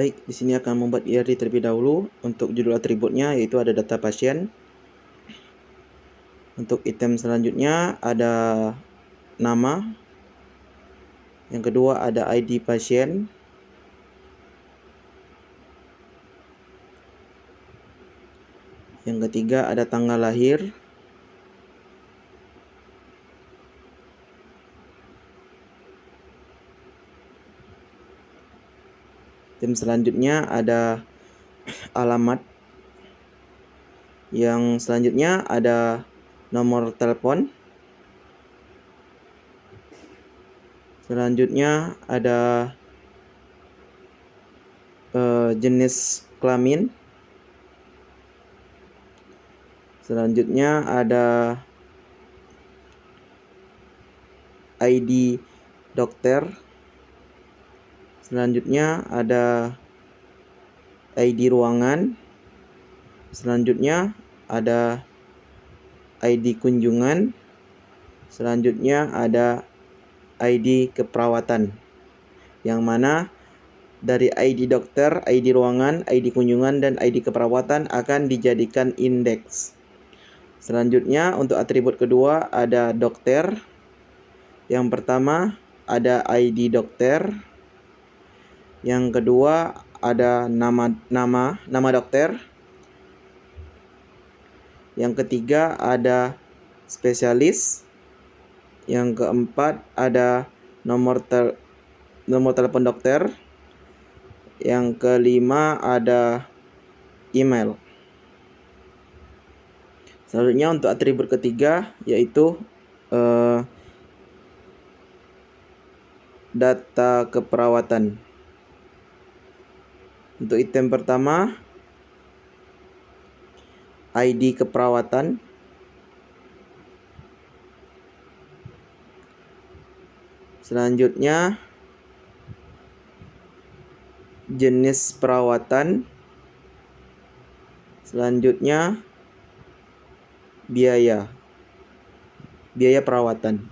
Baik, di sini akan membuat IRD terlebih dahulu. Untuk judul atributnya yaitu ada data pasien. Untuk item selanjutnya ada nama. Yang kedua ada ID pasien. Yang ketiga ada tanggal lahir. Item selanjutnya ada alamat. Yang selanjutnya ada nomor telepon. Selanjutnya ada jenis kelamin. Selanjutnya ada ID dokter. Selanjutnya ada ID ruangan. Selanjutnya ada ID kunjungan. Selanjutnya ada ID keperawatan. Yang mana dari ID dokter, ID ruangan, ID kunjungan, dan ID keperawatan akan dijadikan indeks. Selanjutnya untuk atribut kedua ada dokter. Yang pertama ada ID dokter. Yang kedua ada nama dokter. Yang ketiga ada spesialis. Yang keempat ada nomor telepon dokter. Yang kelima ada email. Selanjutnya untuk atribut ketiga yaitu data keperawatan. Untuk item pertama ID keperawatan. Selanjutnya jenis perawatan. Selanjutnya biaya perawatan.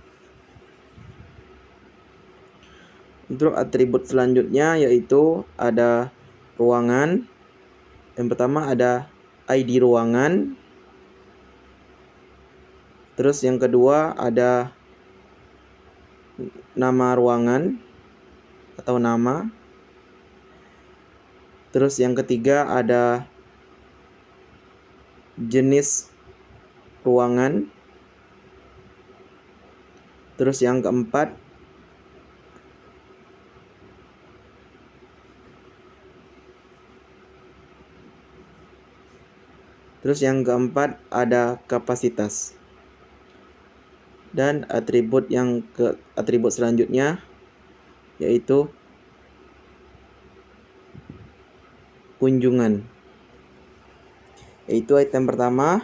Untuk atribut selanjutnya yaitu ada ruangan. Yang pertama ada ID ruangan. Terus yang kedua ada nama ruangan atau nama. Terus yang ketiga ada jenis ruangan. Terus yang keempat ada kapasitas. Dan atribut selanjutnya yaitu kunjungan. Yaitu item pertama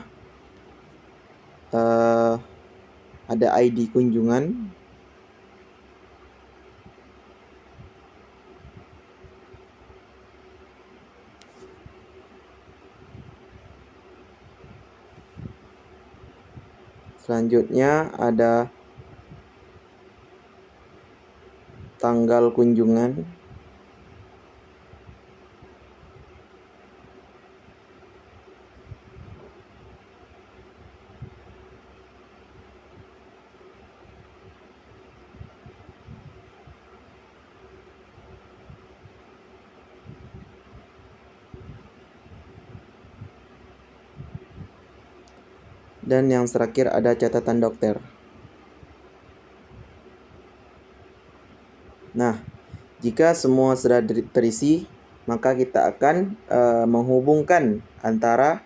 ada ID kunjungan. Selanjutnya ada tanggal kunjungan. Dan yang terakhir ada catatan dokter. Nah, jika semua sudah terisi, maka kita akan menghubungkan antara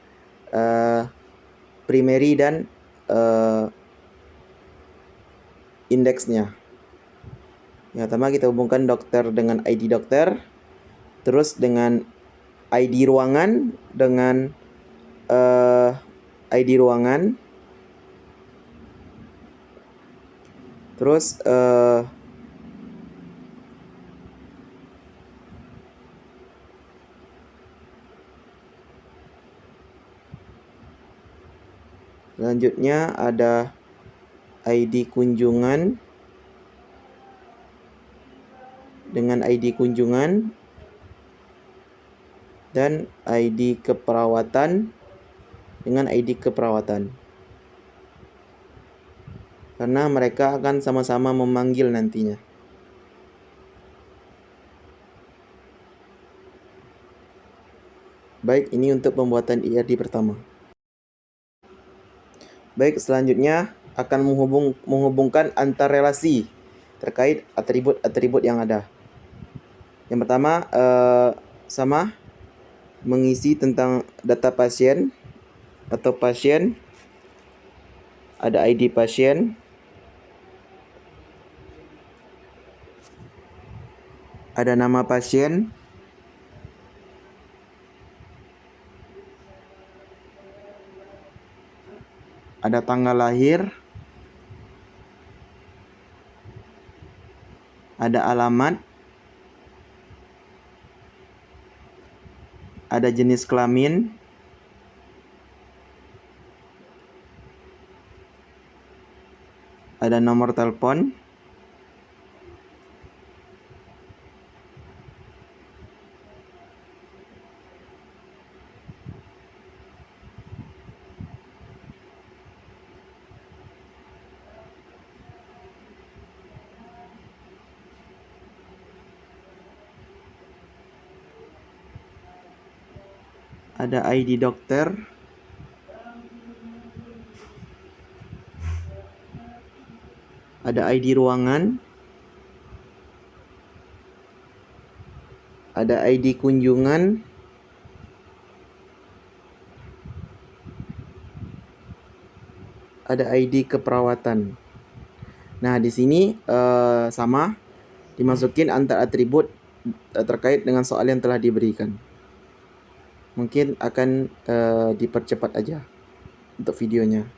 primary dan indeksnya. Yang pertama kita hubungkan dokter dengan ID dokter, terus dengan ID ruangan dengan ID ruangan, terus selanjutnya ada ID kunjungan dengan ID kunjungan, dan ID keperawatan dengan ID keperawatan. Karena mereka akan sama-sama memanggil nantinya. Baik, ini untuk pembuatan IRD pertama. Baik, selanjutnya akan menghubungkan antar relasi terkait atribut-atribut yang ada. Yang pertama, sama mengisi tentang data pasien atau pasien, ada ID pasien, ada nama pasien, ada tanggal lahir, ada alamat, ada jenis kelamin, ada nomor telepon, ada ID dokter, ada ID ruangan, ada ID kunjungan, ada ID keperawatan. Nah, di sini sama dimasukin antar atribut terkait dengan soal yang telah diberikan. Mungkin akan dipercepat aja untuk videonya.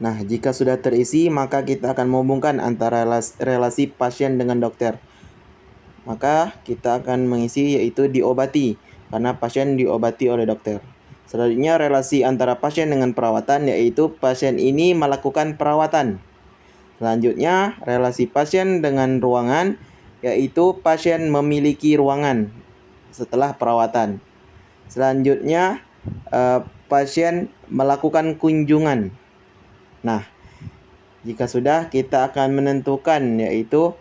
Nah, jika sudah terisi, maka kita akan menghubungkan antara relasi pasien dengan dokter. Maka kita akan mengisi yaitu diobati, karena pasien diobati oleh dokter. Selanjutnya relasi antara pasien dengan perawatan, yaitu pasien ini melakukan perawatan. Selanjutnya relasi pasien dengan ruangan, yaitu pasien memiliki ruangan setelah perawatan. Selanjutnya pasien melakukan kunjungan. Nah, jika sudah, kita akan menentukan yaitu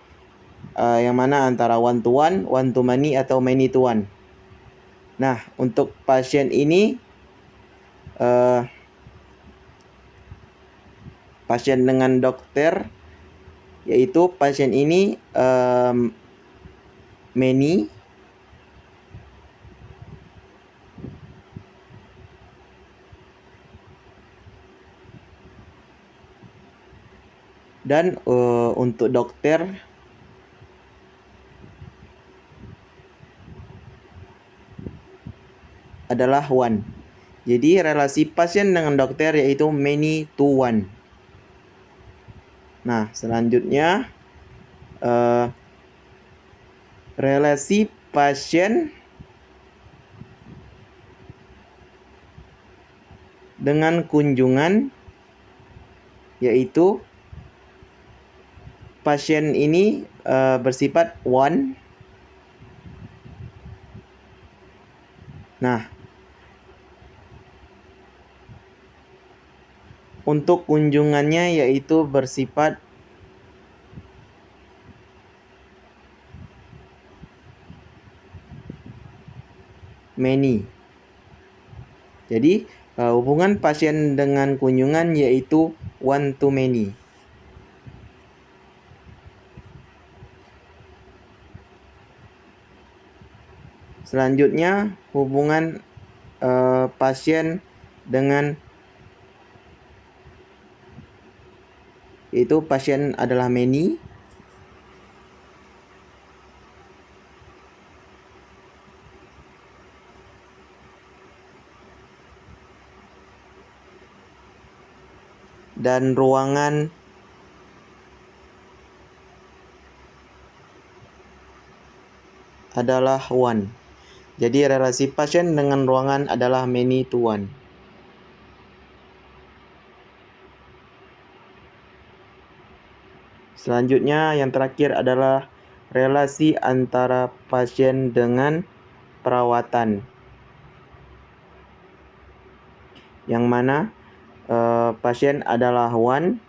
yang mana antara one to many atau many to one. Nah, untuk pasien ini pasien dengan dokter, yaitu pasien ini many dan untuk dokter adalah one. Jadi relasi pasien dengan dokter yaitu many to one. Nah, selanjutnya relasi pasien dengan kunjungan, yaitu pasien ini bersifat one. Nah, untuk kunjungannya yaitu bersifat many. Jadi hubungan pasien dengan kunjungan yaitu one to many. Selanjutnya hubungan pasien dengan, yaitu pasien adalah many. Dan ruangan adalah one. Jadi relasi pasien dengan ruangan adalah many to one. Selanjutnya yang terakhir adalah relasi antara pasien dengan perawatan, yang mana pasien adalah one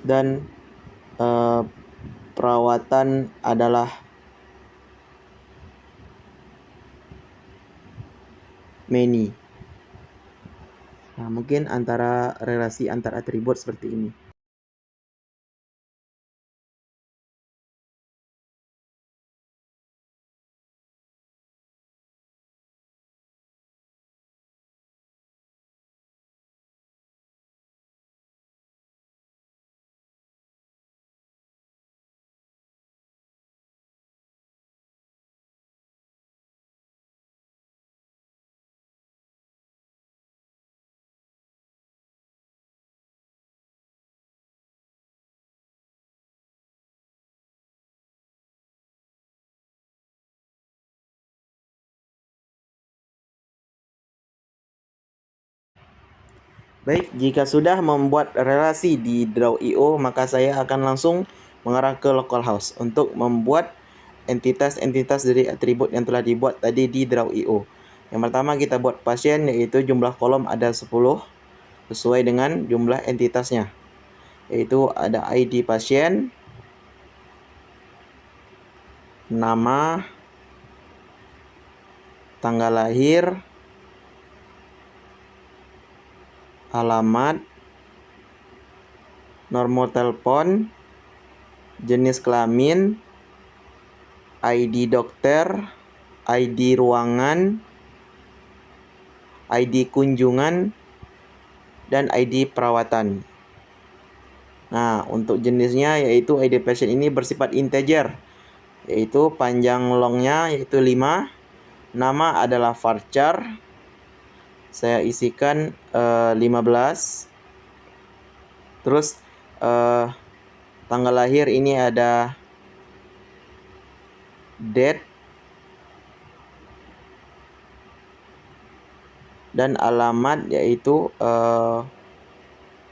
dan perawatan adalah many. Nah, mungkin antara relasi antar atribut seperti ini. Baik, jika sudah membuat relasi di Draw.io, maka saya akan langsung mengarah ke localhost untuk membuat entitas-entitas dari atribut yang telah dibuat tadi di Draw.io. Yang pertama kita buat pasien, yaitu jumlah kolom ada 10 sesuai dengan jumlah entitasnya. Yaitu ada ID pasien, nama, tanggal lahir, alamat, nomor telepon, jenis kelamin, ID dokter, ID ruangan, ID kunjungan, dan ID perawatan. Nah, untuk jenisnya yaitu ID pasien ini bersifat integer, yaitu panjang longnya yaitu 5, nama adalah varchar, saya isikan 15, terus tanggal lahir ini ada date, dan alamat yaitu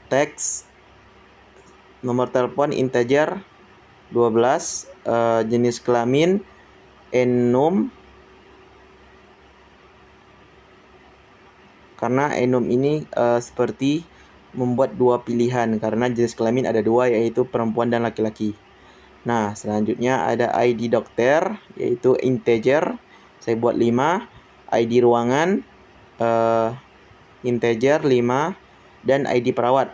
teks, nomor telepon integer, 12 jenis kelamin enum, karena enum ini seperti membuat dua pilihan karena jenis kelamin ada dua, yaitu perempuan dan laki-laki. Nah, selanjutnya ada ID dokter, yaitu integer, saya buat 5, ID ruangan integer 5, dan ID perawat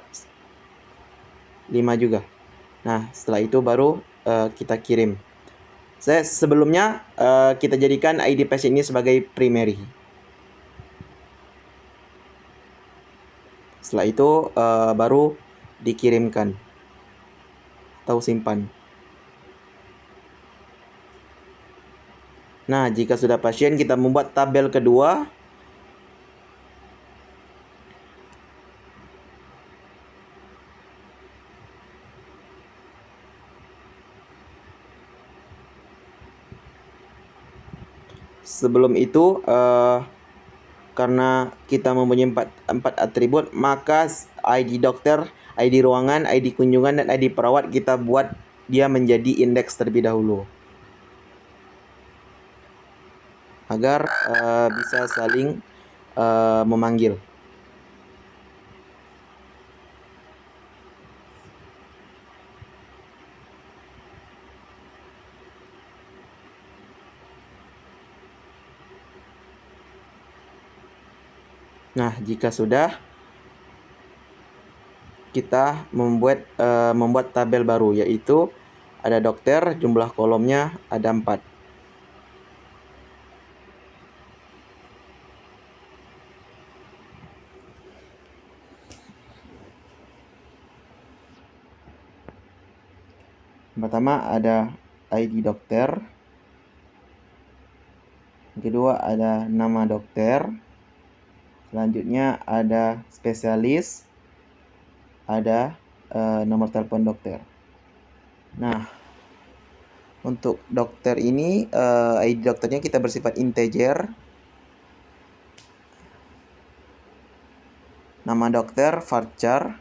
5 juga. Nah, setelah itu baru kita kirim. Sebelumnya kita jadikan ID pasien ini sebagai primary. Setelah itu baru dikirimkan atau simpan. Nah, jika sudah pasien, kita membuat tabel kedua. Sebelum itu, karena kita mempunyai empat atribut, maka ID dokter, ID ruangan, ID kunjungan, dan ID perawat kita buat dia menjadi indeks terlebih dahulu, agar bisa saling memanggil. Nah, jika sudah, kita membuat tabel baru, yaitu ada dokter, jumlah kolomnya ada 4. Pertama ada ID dokter, yang kedua ada nama dokter, selanjutnya ada spesialis, ada nomor telepon dokter. Nah, untuk dokter ini ID dokternya kita bersifat integer, nama dokter varchar,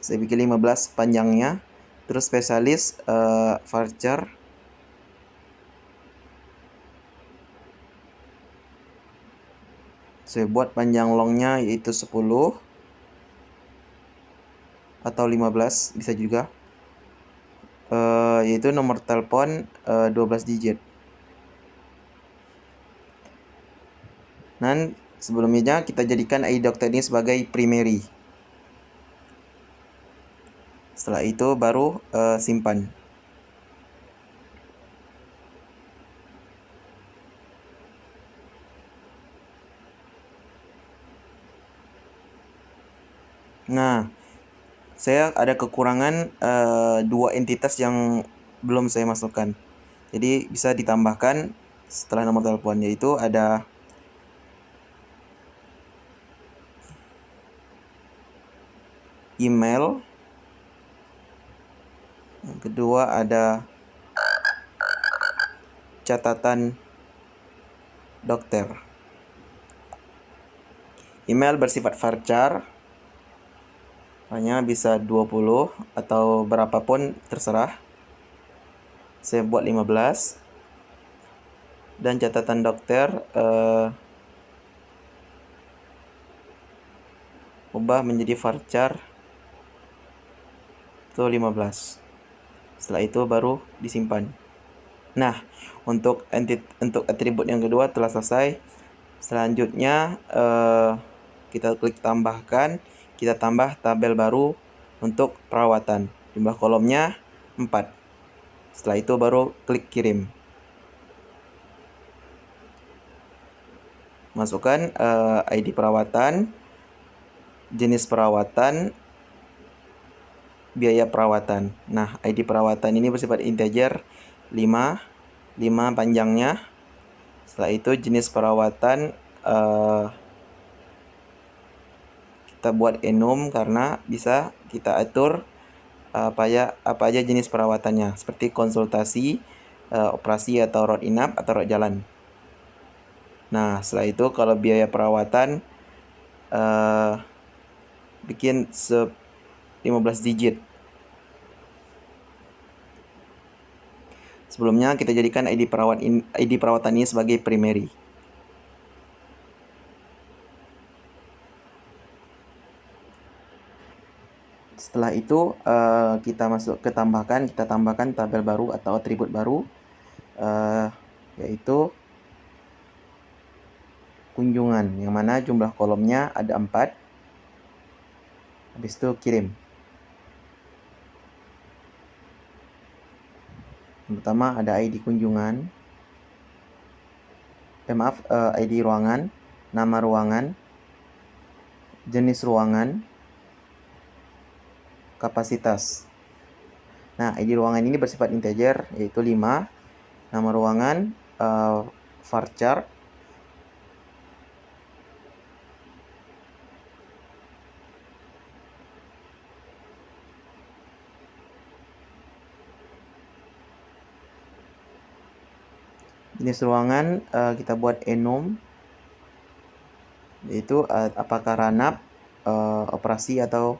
saya bikin 15 panjangnya, terus spesialis varchar, saya buat panjang longnya yaitu 10 atau 15 bisa juga, yaitu nomor telepon 12 digit. Dan sebelumnya kita jadikan ID dokter ini sebagai primary. Setelah itu baru simpan. Nah, saya ada kekurangan dua entitas yang belum saya masukkan. Jadi bisa ditambahkan setelah nomor telepon, yaitu ada email, yang kedua ada catatan dokter. Email bersifat varchar, hanya bisa 20 atau berapapun terserah. Saya buat 15. Dan catatan dokter ubah menjadi varchar itu 15. Setelah itu baru disimpan. Nah, untuk atribut yang kedua telah selesai. Selanjutnya kita klik tambahkan, kita tambah tabel baru untuk perawatan. Jumlah kolomnya 4. Setelah itu baru klik kirim. Masukkan ID perawatan, jenis perawatan, biaya perawatan. Nah, ID perawatan ini bersifat integer 5 panjangnya. Setelah itu jenis perawatan kita buat enum karena bisa kita atur apa aja jenis perawatannya, seperti konsultasi, operasi atau rawat inap atau rawat jalan. Nah, setelah itu kalau biaya perawatan bikin 15 digit. Sebelumnya kita jadikan ID perawatan ini sebagai primary. Setelah itu kita tambahkan tabel baru atau atribut baru, yaitu kunjungan, yang mana jumlah kolomnya ada 4. Habis itu kirim. Yang pertama ada ID kunjungan, ID ruangan, nama ruangan, jenis ruangan, kapasitas. Nah, ID ruangan ini bersifat integer, yaitu 5. Nama ruangan varchar. Jenis ruangan kita buat enum, yaitu apakah ranap, operasi atau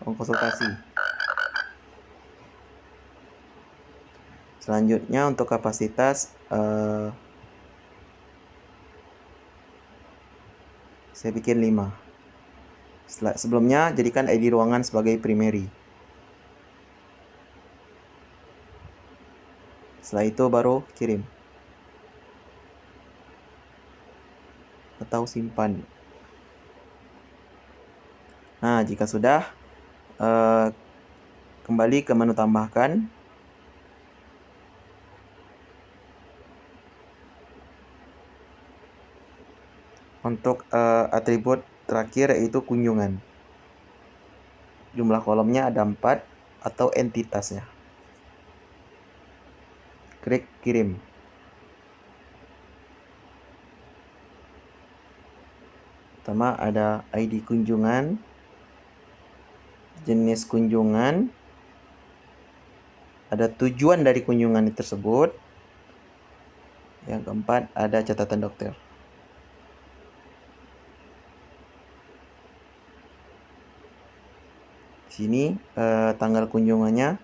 konsultasi. Selanjutnya untuk kapasitas saya bikin 5. Sebelumnya jadikan ID ruangan sebagai primary. Setelah itu baru kirim atau simpan. Nah, jika sudah, kembali ke menu tambahkan. Untuk atribut terakhir yaitu kunjungan. Jumlah kolomnya ada 4 atau entitasnya. Klik kirim. Pertama ada ID kunjungan, jenis kunjungan, ada tujuan dari kunjungan tersebut. Yang keempat ada catatan dokter. Sini tanggal kunjungannya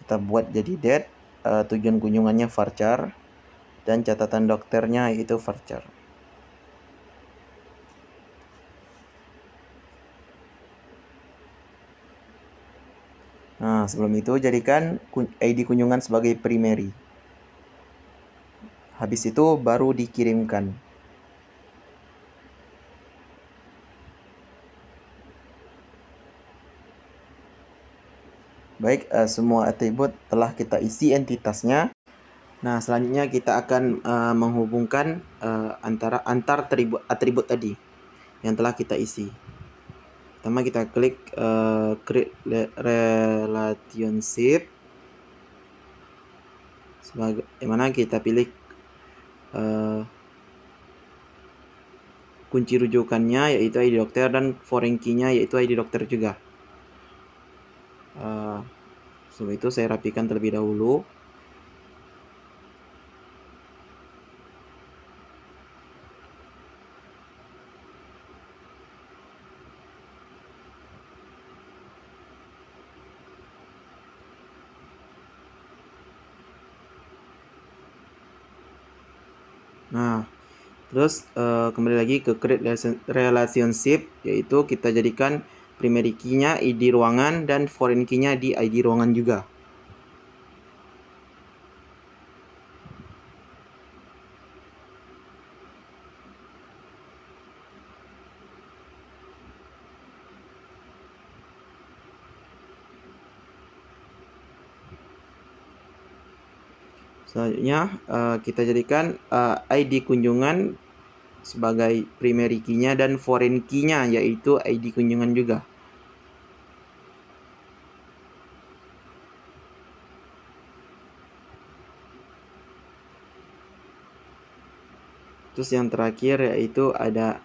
kita buat jadi date, tujuan kunjungannya varchar, dan catatan dokternya yaitu varchar. Nah, sebelum itu jadikan ID kunjungan sebagai primary. Habis itu baru dikirimkan. Baik, semua atribut telah kita isi entitasnya. Nah, selanjutnya kita akan menghubungkan antara atribut tadi yang telah kita isi. Pertama kita klik create relationship, sebagai mana kita pilih kunci rujukannya yaitu ID dokter dan foreign key-nya yaitu ID dokter juga. Sebelum itu saya rapikan terlebih dahulu. Nah, terus kembali lagi ke create relationship, yaitu kita jadikan primary key-nya ID ruangan dan foreign key-nya di ID ruangan juga. Selanjutnya kita jadikan ID kunjungan sebagai primary key-nya dan foreign key-nya yaitu ID kunjungan juga. Terus yang terakhir yaitu ada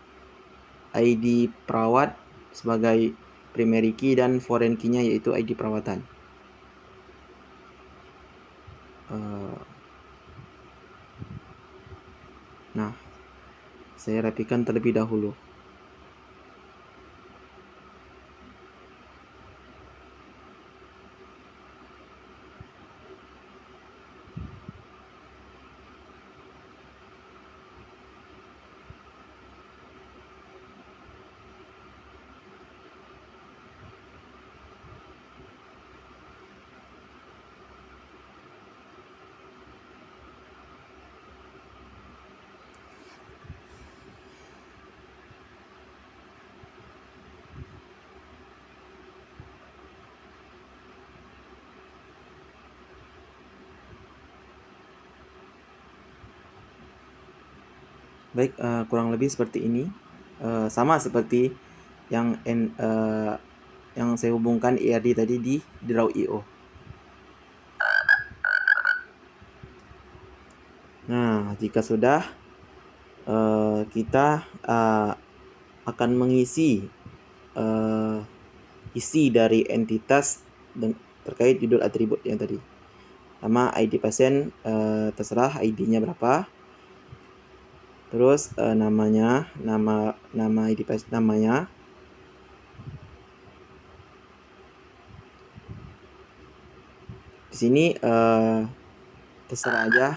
ID perawat sebagai primary key dan foreign key-nya yaitu ID perawatan. Nah, saya rapikan terlebih dahulu. Baik, kurang lebih seperti ini. Sama seperti yang saya hubungkan ERD tadi di Draw.io. Nah, jika sudah, kita akan mengisi isi dari entitas terkait judul atribut yang tadi. Sama ID pasien, terserah ID-nya berapa. Terus nama ID pasien namanya. Di sini terserah aja.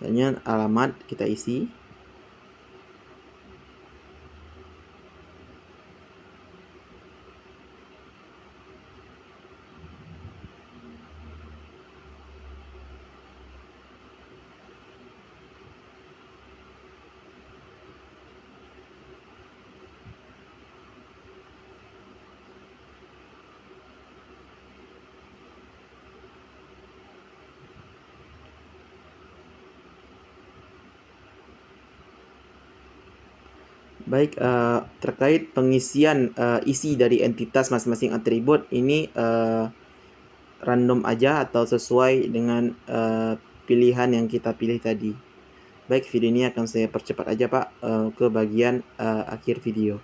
Misalnya alamat kita isi. Baik, terkait pengisian isi dari entitas masing-masing atribut ini random aja atau sesuai dengan pilihan yang kita pilih tadi. Baik, video ini akan saya percepat aja Pak ke bagian akhir video.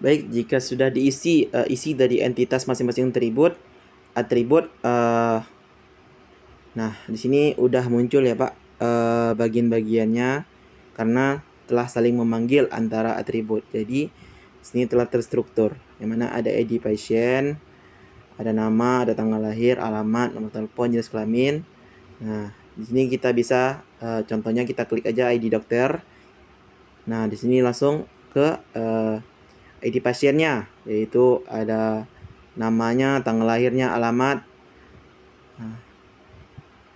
Baik, jika sudah diisi isi dari entitas masing-masing atribut, nah di sini udah muncul ya Pak bagian-bagiannya karena telah saling memanggil antara atribut. Jadi sini telah terstruktur, yang mana ada ID pasien, ada nama, ada tanggal lahir, alamat, nomor telepon, jenis kelamin. Nah, di sini kita bisa contohnya kita klik aja ID dokter. Nah, di sini langsung ke ID pasiennya, yaitu ada namanya, tanggal lahirnya, alamat. Nah,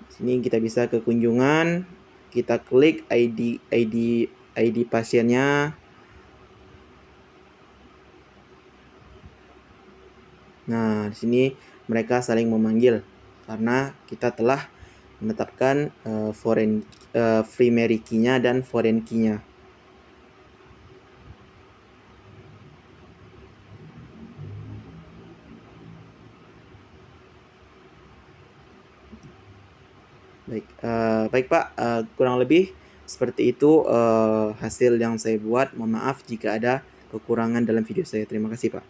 di sini kita bisa ke kunjungan, kita klik ID pasiennya. Nah, di sini mereka saling memanggil karena kita telah menetapkan primary key-nya dan foreign key-nya. Baik Pak, kurang lebih seperti itu hasil yang saya buat. Mohon maaf jika ada kekurangan dalam video saya. Terima kasih Pak.